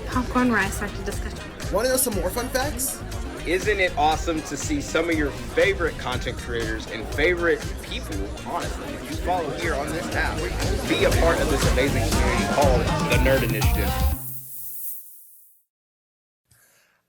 Popcorn rice after discussion. Want to know some more fun facts? Isn't it awesome to see some of your favorite content creators and favorite people, honestly, that you follow here on this app, be a part of this amazing community called the Nerd Initiative?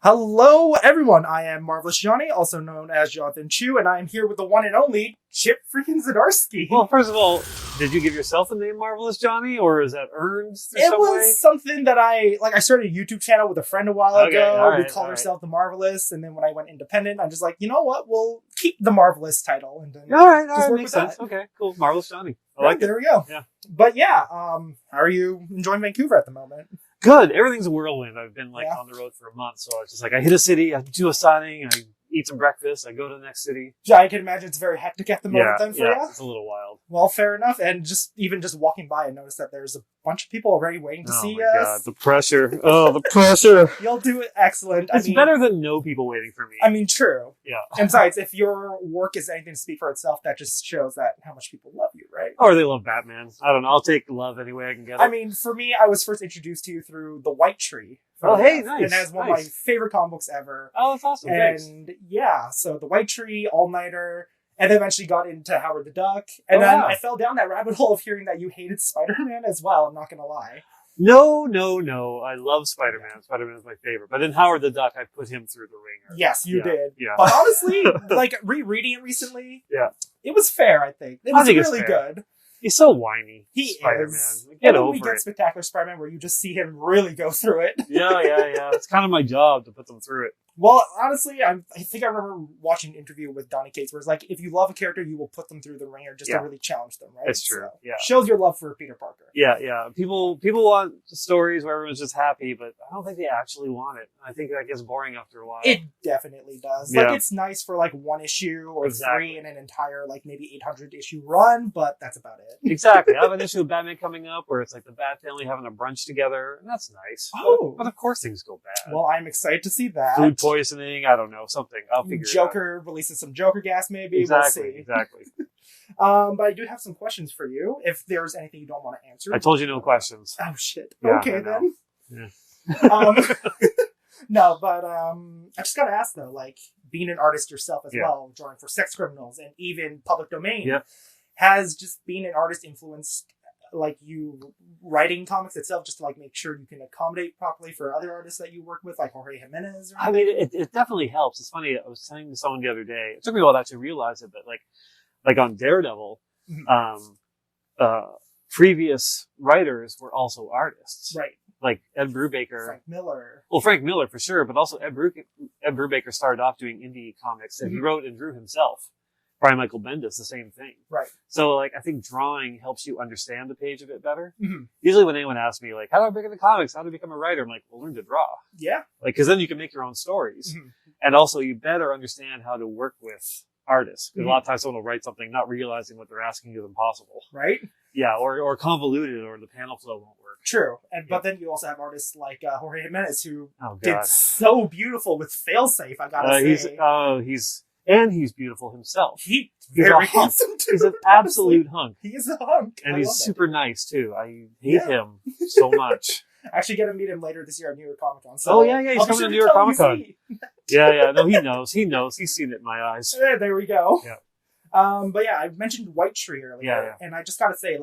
Hello, everyone. I am Marvellous Johnny, also known as Jonathan Chu, and I am here with the one and only Chip freaking Zdarsky. Well, first of all, did you give yourself the name Marvellous Johnny, or is that earned through It some was way? something that I started a YouTube channel with a friend a while ago. all right, we called all ourselves The Marvelous, and then when I went independent, I'm just like, you know what? We'll keep the Marvelous title. And then All right, work makes with sense. that. Okay, cool. Marvellous Johnny. I Right, like it. there we go. Yeah. But yeah, how are you enjoying Vancouver at the moment? Good. Everything's a whirlwind. I've been on the road for a month, so it's just I hit a city, I do a signing, I eat some breakfast, I go to the next city. Yeah, I can imagine it's very hectic at the moment then for you. It's a little wild. Well, fair enough. And just walking by, I noticed that there's a bunch of people already waiting to see my us. God, the pressure. Oh, the pressure. You'll do it excellent. It's better than no people waiting for me. I mean, true. Yeah. And besides, if your work is anything to speak for itself, that just shows that how much people love you, right? Or they love Batman. I don't know. I'll take love any way I can get it. I mean, for me, I was first introduced to you through The White Tree. Oh, hey, nice. And that's one of my favorite comic books ever. Oh, that's awesome. Thanks. And yeah, so The White Tree, All-Nighter, and then eventually got into Howard the Duck. And then I fell down that rabbit hole of hearing that you hated Spider-Man as well, I'm not going to lie. No. I love Spider-Man. Spider-Man is my favorite. But in Howard the Duck, I put him through the ringer. Yes, you did. Yeah. But honestly, rereading it recently, it was fair, I think. It was really good. He's so whiny. He Spider-Man. is. Get and over we get it. Spectacular Spider-Man where you just see him really go through it. Yeah. It's kind of my job to put them through it. Well, honestly, I think I remember watching an interview with Donny Cates where it's like, if you love a character, you will put them through the ringer just to really challenge them, right? It's true. So, shows your love for Peter Parker. Yeah. People want stories where everyone's just happy, but I don't think they actually want it. I think that gets boring after a while. It definitely does. Yeah. It's nice for one issue or three in an entire maybe 800 issue run, but that's about it. Exactly. I have an issue of Batman coming up where it's the Bat family having a brunch together, and that's nice. Oh. But of course things go bad. Well, I'm excited to see that. Food poisoning, I don't know, something. I'll figure it out. Joker releases some Joker gas, maybe. Exactly, We'll see. exactly. But I do have some questions for you, if there's anything you don't want to answer. I told you no questions. Oh, shit. Yeah, okay, then. Yeah. No, but I just gotta ask, though, being an artist yourself as well, drawing for sex criminals and even public domain, has just being an artist influenced you writing comics itself just to make sure you can accommodate properly for other artists that you work with, like Jorge Jimenez? I mean, it definitely helps. It's funny. I was saying to someone the other day, it took me a while to actually realize it, but on Daredevil, previous writers were also artists. Right. Like Ed Brubaker. Frank Miller. Well, Frank Miller for sure, but also Ed Brubaker started off doing indie comics and he wrote and drew himself. Brian Michael Bendis, the same thing. Right. So, I think drawing helps you understand the page a bit better. Mm-hmm. Usually when anyone asks me, how do I break into comics? How do I become a writer? I'm like, well, learn to draw. Yeah. Because then you can make your own stories. Mm-hmm. And also you better understand how to work with artists. Because a lot of times someone will write something not realizing what they're asking is impossible. Right. Yeah, or convoluted, or the panel flow won't work. True. But then you also have artists like Jorge Jimenez who God. did so beautiful with Failsafe, I gotta say. He's beautiful himself. He's very handsome too. He's an absolute hunk. He is a hunk. And he's super nice too. I hate him so much. I actually get to meet him later this year at New York Comic Con. So he's coming to New York Comic Con. Yeah. No, he knows. He's seen it in my eyes. Yeah, there we go. Yeah. But yeah, I mentioned White Tree earlier, and I just gotta say,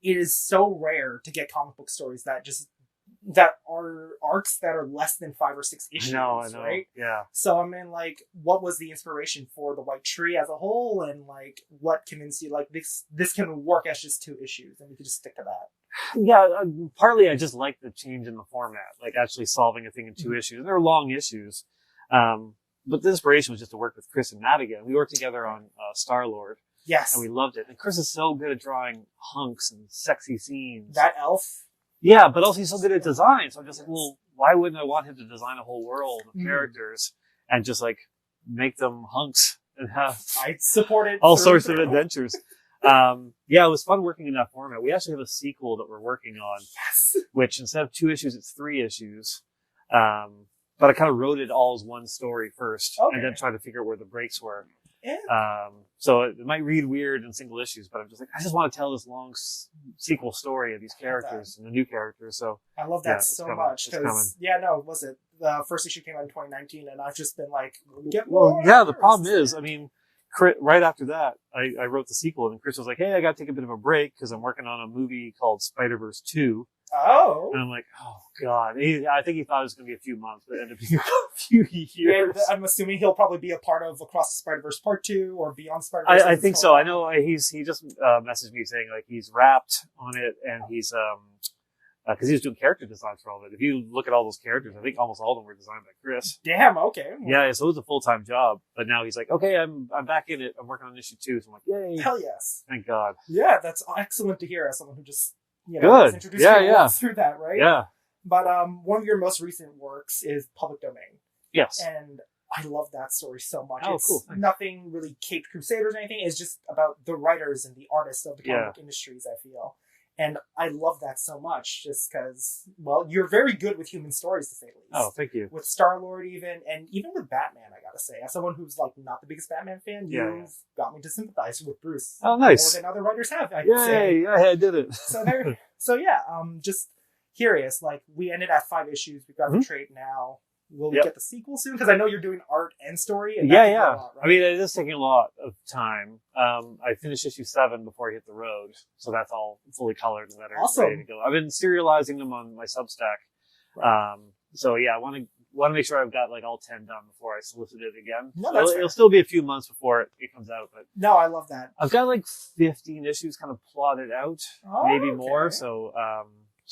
it is so rare to get comic book stories that are arcs that are less than 5 or 6 issues. I know. Right? Yeah. So I mean, what was the inspiration for the White Tree as a whole, and what convinced you this can work as just 2 issues, and we can just stick to that? Yeah, partly I just like the change in the format, actually solving a thing in 2 issues. And they're long issues. But the inspiration was just to work with Chris and Matt again. We worked together on Star-Lord. Yes. And we loved it. And Chris is so good at drawing hunks and sexy scenes. That elf. Yeah, but also he's so good at design. So I'm just well, why wouldn't I want him to design a whole world of characters and just make them hunks and have I support it all sorts of adventures. It was fun working in that format. We actually have a sequel that we're working on. Yes. Which instead of 2 issues, it's 3 issues. But I kind of wrote it all as one story first, and then tried to figure out where the breaks were. Yeah. So it might read weird in single issues, but I'm just like, I just want to tell this long sequel story of these characters and the new characters. So I love that so much because was it the first issue came out in 2019, and I've just been like, get more. Well, yeah. The problem is, I mean, right after that, I wrote the sequel, and Chris was like, "Hey, I got to take a bit of a break because I'm working on a movie called Spider-Verse 2." Oh. And I'm like, oh god. I think he thought it was going to be a few months, but it ended up being a few years. Yeah, I'm assuming he'll probably be a part of Across the Spider-Verse Part 2 or Beyond Spider-Verse. I think so. I know he just messaged me saying like he's wrapped on it, and he's because he was doing character designs for all of it. If you look at all those characters, I think almost all of them were designed by Chris. Damn. Okay. Yeah. So it was a full-time job, but now he's like, okay, I'm back in it. I'm working on issue 2. So I'm like, yay! Hell yes. Thank God. Yeah, that's excellent to hear as someone who just good. Introduced you through that, right? Yeah. But one of your most recent works is Public Domain. Yes. And I love that story so much. Oh, it's cool. Thanks. Nothing really Caped Crusaders or anything. It's just about the writers and the artists of the comic industries, I feel. And I love that so much just because, well, you're very good with human stories, to say the least. Oh, thank you. With Star-Lord and even with Batman, I gotta say. As someone who's, like, not the biggest Batman fan, you've got me to sympathize with Bruce. Oh, nice. More than other writers have, I'd say. Yay! I did it. Just curious, like, we ended at 5 issues. We've got the trade now. Will we get the sequel soon? Because I know you're doing art and story. And yeah. lot, right? I mean, it is taking a lot of time. I finished issue 7 before I hit the road, so that's all fully colored and that are ready to go. I've been serializing them on my Substack. Right. So yeah, I want to make sure I've got like all 10 done before I solicit it again. No, that's fair. It'll still be a few months before it comes out, but no, I love that. I've got like 15 issues kind of plotted out, maybe more. So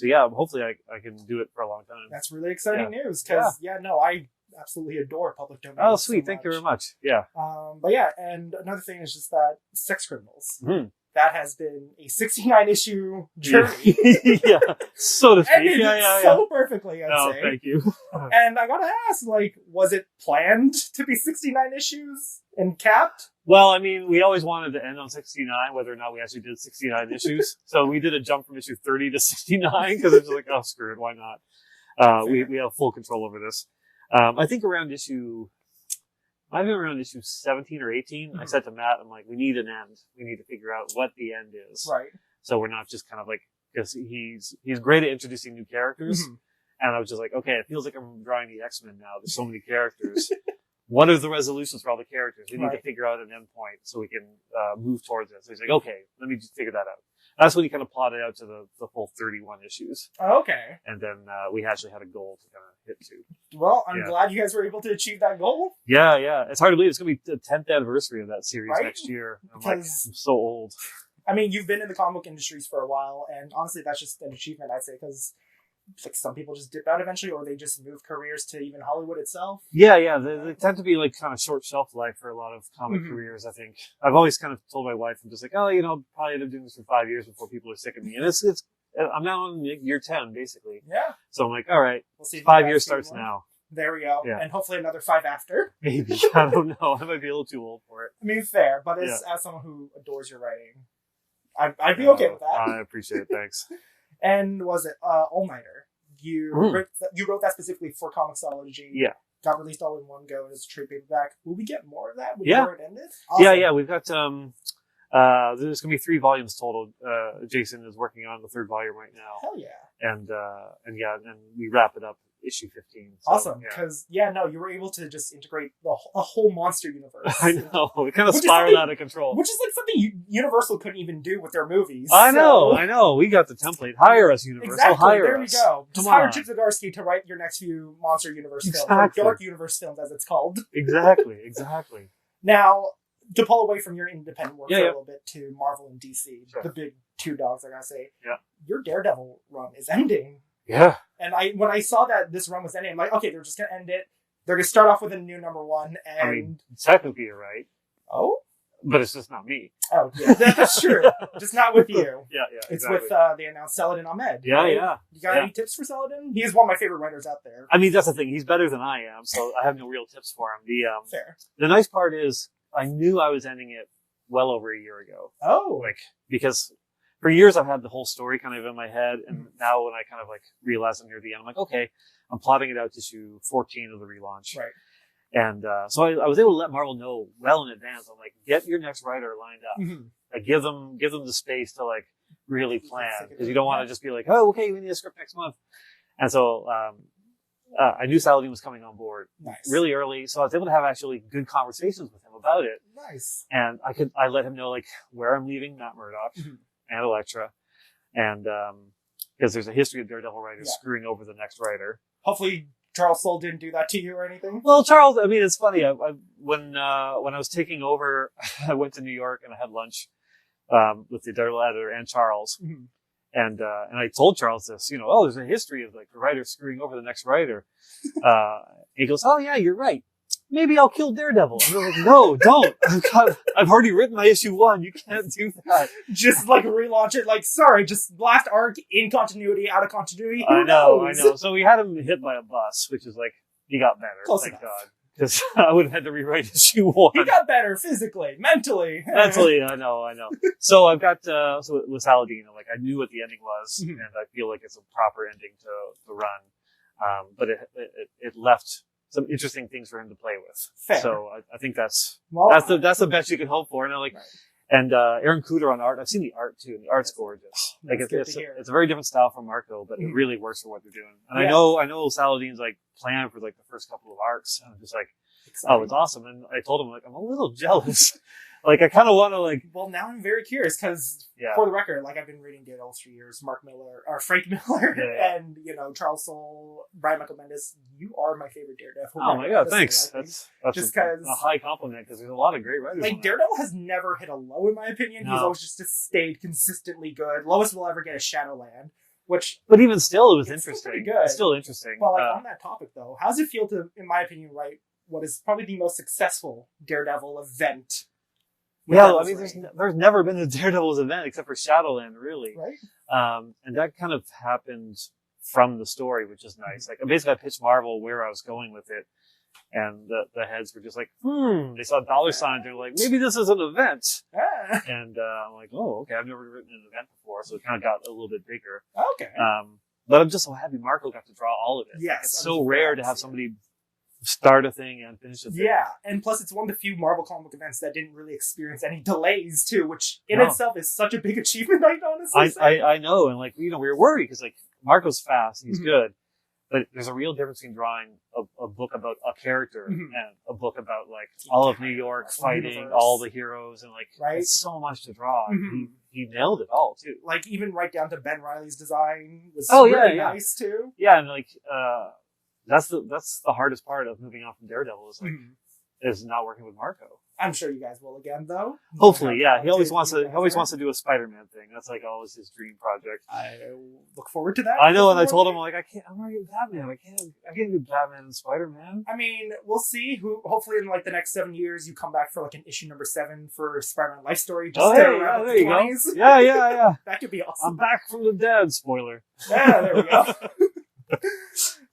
yeah, hopefully I can do it for a long time. That's really exciting news because I absolutely adore Public Domain. Oh, sweet! Thank you very much. Yeah. But yeah, and another thing is just that Sex Criminals. That has been a 69 issue journey. Yeah, so to speak. And so perfectly, I'd say. Thank you. And I gotta ask, like, was it planned to be 69 issues and capped? Well, I mean, we always wanted to end on 69, whether or not we actually did 69 issues. So we did a jump from issue 30 to 69 because it's like, oh, screw it, why not? We have full control over this. I think around issue 17 or 18, I said to Matt, I'm like, we need an end. We need to figure out what the end is. Right. So we're not just kind of like, because he's great at introducing new characters. And I was just like, okay, it feels like I'm drawing the X-Men now. There's so many characters. What are the resolutions for all the characters? We need to figure out an endpoint so we can move towards it. So he's like, okay, let me just figure that out. That's when he kind of plotted out to the full 31 issues. Okay. And then we actually had a goal to kind of hit to. Well, I'm glad you guys were able to achieve that goal. Yeah. It's hard to believe it's going to be the 10th anniversary of that series next year. I'm so old. I mean, you've been in the comic book industries for a while, and honestly, that's just an achievement, I'd say, because like some people just dip out eventually, or they just move careers to even Hollywood itself. Yeah. They tend to be like kind of short shelf life for a lot of comic careers, I think. I've always kind of told my wife, I'm just like, probably end up doing this for 5 years before people are sick of me. And I'm now on year 10, basically. Yeah. So I'm like, all right, we'll see 5 years starts now. There we go. Yeah. And hopefully another 5 after. Maybe. I don't know. I might be a little too old for it. I mean, fair, but as someone who adores your writing, I'd be okay with that. I appreciate it. Thanks. And was it All-Nighter? You wrote that specifically for Comixology. Yeah. Got released all in one go as a trade paperback. Will we get more of that? Where it ended? Awesome. Yeah. We've got there's gonna be 3 volumes total. Jason is working on the 3rd volume right now. Hell yeah. And we wrap it up issue 15. So, awesome. Because you were able to just integrate a whole monster universe. I know. It kind of spiraled out of control. Which is like something Universal couldn't even do with their movies. I know. We got the template. Hire us, Universal. Exactly. Hire there us. we go. Just hire Chip Zdarsky to write your next few Monster Universe films. Or Dark Universe films, as it's called. Exactly. Now, to pull away from your independent work for a little bit to Marvel and DC, the big 2 dogs, I gotta say. Yeah. Your Daredevil run is ending. Yeah. And when I saw that this run was ending, I'm like, okay, they're just going to end it. They're going to start off with a new #1. And I mean, technically you're right. Oh? But it's just not me. Oh, yeah, that's true. Just not with you. Yeah. It's with, they announced Saladin Ahmed. Yeah, right? yeah. You got any tips for Saladin? He's one of my favorite writers out there. I mean, that's the thing. He's better than I am, so I have no real tips for him. Fair. The nice part is I knew I was ending it well over a year ago. Oh. Because for years I've had the whole story kind of in my head, and now when I kind of realize I'm near the end, I'm like, okay, I'm plotting it out to issue 14 of the relaunch. Right. And so I was able to let Marvel know well in advance. I'm like, get your next writer lined up. Mm-hmm. Like, give them the space to like really plan, because you don't want to just be like, oh, okay, we need a script next month. And so I knew Saladin was coming on board really early, so I was able to have actually good conversations with him about it. Nice. And I let him know like where I'm leaving Matt Murdock and Elektra, and because there's a history of Daredevil writers screwing over the next writer. Hopefully Charles Soule didn't do that to you or anything. Well, Charles, I mean, it's funny. When I was taking over, I went to New York and I had lunch with the Daredevil editor and Charles. Mm-hmm. And I told Charles this, there's a history of like the writer screwing over the next writer. He goes, oh yeah, you're right. Maybe I'll kill Daredevil. And I'm like, no, don't. I've already written my issue 1. You can't do that. Just like relaunch it. Like, sorry, just last arc in continuity, out of continuity. I know. So we had him hit by a bus, which is like, he got better. Close thank enough. God. Because I would have had to rewrite issue 1. He got better physically, mentally. Mentally, I know. So I've got, so with Saladin, like I knew what the ending was, and I feel like it's a proper ending to run. But it left some interesting things for him to play with. Fair. So I think that's the best you can hope for. And and Aaron Cooter on art. I've seen the art too, and the art's gorgeous. Like it's a very different style from Marco, but it really works for what they're doing. And I know Saladin's like planned for like the first couple of arcs, and I'm just like, oh, it's awesome. And I told him like I'm a little jealous. Like I kind of want to like. Well, now I'm very curious because for the record, like I've been reading Daredevil for years. Frank Miller, and Charles Soule, Brian Michael Bendis. You are my favorite Daredevil. Oh my god, thanks. That's just because a high compliment, because there's a lot of great writers. Like Daredevil has never hit a low in my opinion. He's always just stayed consistently good. Lowest will ever get a Shadowland. But even still, it was interesting. Still pretty good. It's still interesting. Well, like on that topic though, how does it feel to, in my opinion, write what is probably the most successful Daredevil event? Yeah, I mean, there's never been a Daredevil's event except for Shadowland, really. Right. And that kind of happened from the story, which is nice. Like, basically, I pitched Marvel where I was going with it, and the heads were just like, they saw dollar signs. They're like, maybe this is an event. And I'm like, oh, okay, I've never written an event before, so it kind of got a little bit bigger. Okay. But I'm just so happy Marco got to draw all of it. Yes. Like, it's so rare to have somebody start a thing and finish a thing. Yeah, and plus it's one of the few Marvel comic book events that didn't really experience any delays too, which in itself is such a big achievement. I'd honestly say. I know, and like we were worried because like Marco's fast, he's good, but there's a real difference between drawing a book about a character and a book about like all of New York fighting all the heroes, and like it's so much to draw. He nailed it all too. Like even right down to Ben Reilly's design was really nice too. Yeah, and like that's the hardest part of moving on from Daredevil is like is not working with Marco. I'm sure you guys will again though. Hopefully, yeah. He always wants to do a Spider-Man thing. That's like always his dream project. I look forward to that. I know, and I told him like I'm already Batman. I can't do Batman and Spider-Man. I mean, we'll see. Hopefully in like the next 7 years you come back for like an issue number 7 for Spider-Man Life Story. Just there you go. Yeah. That could be awesome. I'm back from the dead. Spoiler. Yeah, there we go.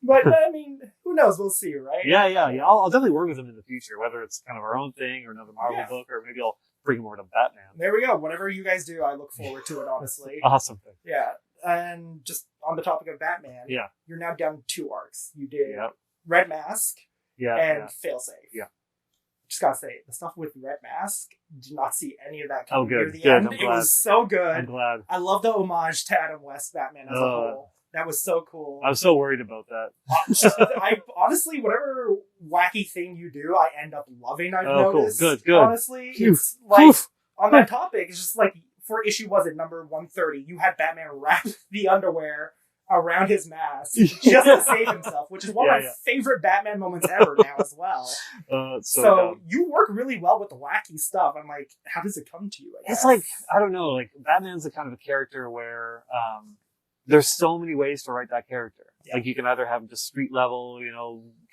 But I mean, who knows? We'll see, right? Yeah. I'll definitely work with him in the future, whether it's kind of our own thing or another Marvel book, or maybe I'll bring him over to Batman. There we go. Whatever you guys do, I look forward to it. Honestly, awesome thing. Yeah, and just on the topic of Batman, you're now down 2 arcs. You did Red Mask, and Failsafe. Yeah. Just gotta say, the stuff with Red Mask, did not see any of that coming near the end. It was so good. I'm glad. I love the homage to Adam West Batman as a whole. That was so cool. I was so worried about that. I honestly, whatever wacky thing you do, I end up loving. I've noticed. Good. Honestly, it's like on that topic. It's just like for issue number 130, you had Batman wrap the underwear around his mask just to save himself, which is one of my favorite Batman moments ever now as well. So you work really well with the wacky stuff. I'm like, how does it come to you? It's like, I don't know, like Batman's the kind of a character where there's so many ways to write that character. Yeah. Like you can either have him just street level,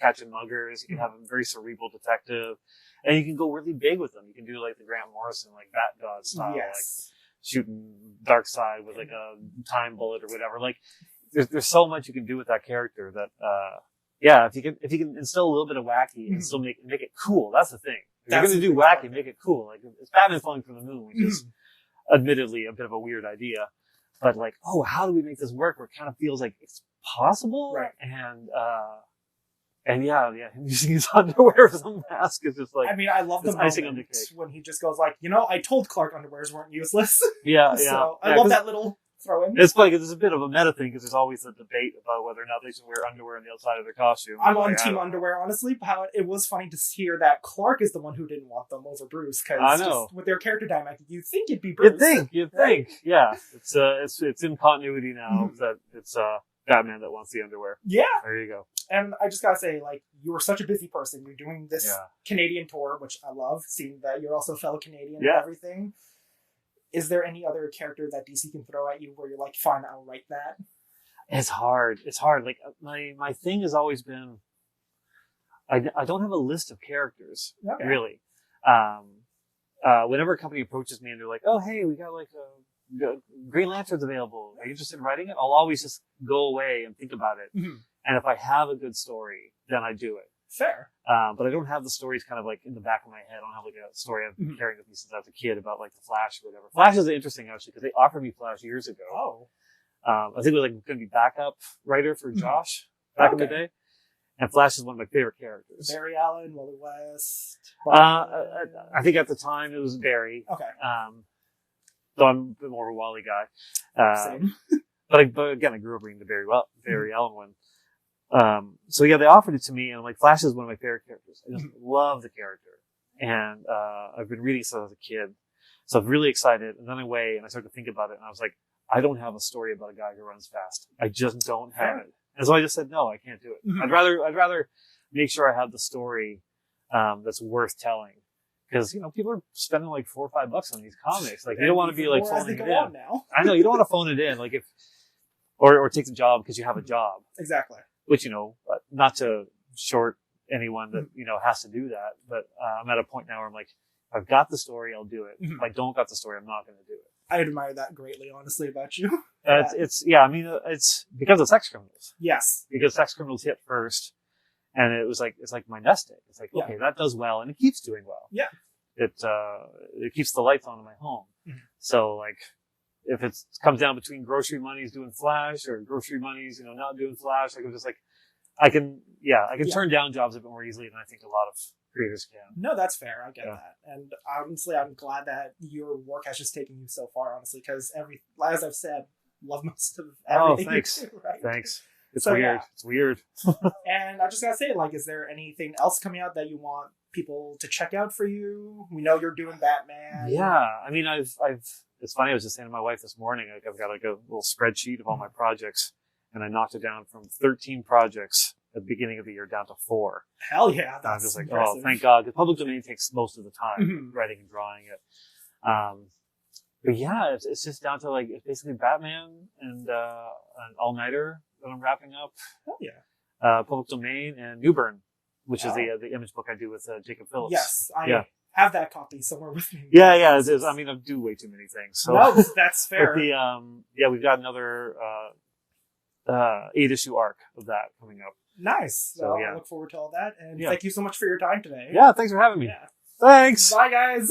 catching muggers. You can have him very cerebral detective, and you can go really big with him. You can do like the Grant Morrison, like Bat God style, like shooting Darkseid with like a time bullet or whatever. Like there's so much you can do with that character that, if you can instill a little bit of wacky and still make it cool. That's the thing. If you're going to do wacky, make it cool. Like it's Batman falling from the moon, which is admittedly a bit of a weird idea. But like, how do we make this work where it kind of feels like it's possible? Right. And him using his underwear as a mask is just like, I mean, I love the icing on the moment cake. when he just goes like, I told Clark underwears weren't useless. Yeah, So I love that little throw in. It's funny because it's a bit of a meta thing because there's always a debate about whether or not they should wear underwear on the outside of their costume. I'm on team underwear, honestly. How it was funny to hear that Clark is the one who didn't want them over Bruce, because with their character dynamic, you'd think it'd be Bruce. You'd think. Yeah, it's in continuity now that it's Batman that wants the underwear. Yeah, there you go. And I just gotta say, like, you were such a busy person. You're doing this Canadian tour, which I love, seeing that you're also a fellow Canadian and everything. Is there any other character that DC can throw at you where you're like, fine, I'll write that? It's hard. Like, my thing has always been, I don't have a list of characters, really. Whenever a company approaches me and they're like, oh, hey, we got like Green Lantern's available. Are you interested in writing it? I'll always just go away and think about it. Mm-hmm. And if I have a good story, then I do it. Fair. But I don't have the stories kind of like in the back of my head. I don't have like a story I've been carrying with me since I was a kid about like the Flash or whatever. Flash is interesting actually because they offered me Flash years ago. Oh. I think it was like going to be backup writer for Josh back in the day. And Flash is one of my favorite characters. Barry Allen, Wally West. I think at the time it was Barry. Okay. So I'm a bit more of a Wally guy. Same. But again, I grew up reading the Barry Allen one. So yeah, they offered it to me, and like Flash is one of my favorite characters. I just love the character, and I've been reading since I was a kid, so I'm really excited. And then I wait, and I started to think about it, and I was like, I don't have a story about a guy who runs fast. I just don't have it, and so I just said, no, I can't do it. Mm-hmm. I'd rather make sure I have the story that's worth telling. Because, people are spending like $4 or $5 on these comics. Like, you don't want to be like phoning it in. Now. I know, you don't want to phone it in. Like, or take the job because you have a job. Exactly. Which, not to short anyone that, has to do that. But I'm at a point now where I'm like, if I've got the story, I'll do it. If I don't got the story, I'm not going to do it. I admire that greatly, honestly, about you. It's because of Sex Criminals. Yes. Because Sex Criminals hit first. And it's like my nest egg. It's like, okay, that does well, and it keeps doing well. Yeah. It keeps the lights on in my home. Mm-hmm. So like, if it comes down between grocery money's doing Flash or grocery money's, not doing Flash, like I'm just like, I can turn down jobs a bit more easily than I think a lot of creators can. No, that's fair. I get that. And honestly, I'm glad that your work has just taken you so far, honestly, because as I've said, love most of everything. Oh, thanks. You do, right? Thanks. It's weird. Yeah. It's weird. And I just gotta say, like, is there anything else coming out that you want people to check out for you? We know you're doing Batman. Yeah. I mean, it's funny. I was just saying to my wife this morning, like, I've got like a little spreadsheet of all my projects, and I knocked it down from 13 projects at the beginning of the year down to 4. Hell yeah. That's I'm just like, impressive. oh, thank God. Because public domain takes most of the time, writing and drawing it. But yeah, it's just down to like, it's basically Batman and an all-nighter that I'm wrapping up. Hell yeah. Public domain and Newburn, which is the image book I do with Jacob Phillips. Yes, I have that copy somewhere with me. Yeah. It is. I mean, I do way too many things. So. No, that's fair. But we've got another 8-issue arc of that coming up. Nice. So I look forward to all that, and thank you so much for your time today. Yeah, thanks for having me. Yeah. Thanks. Bye, guys.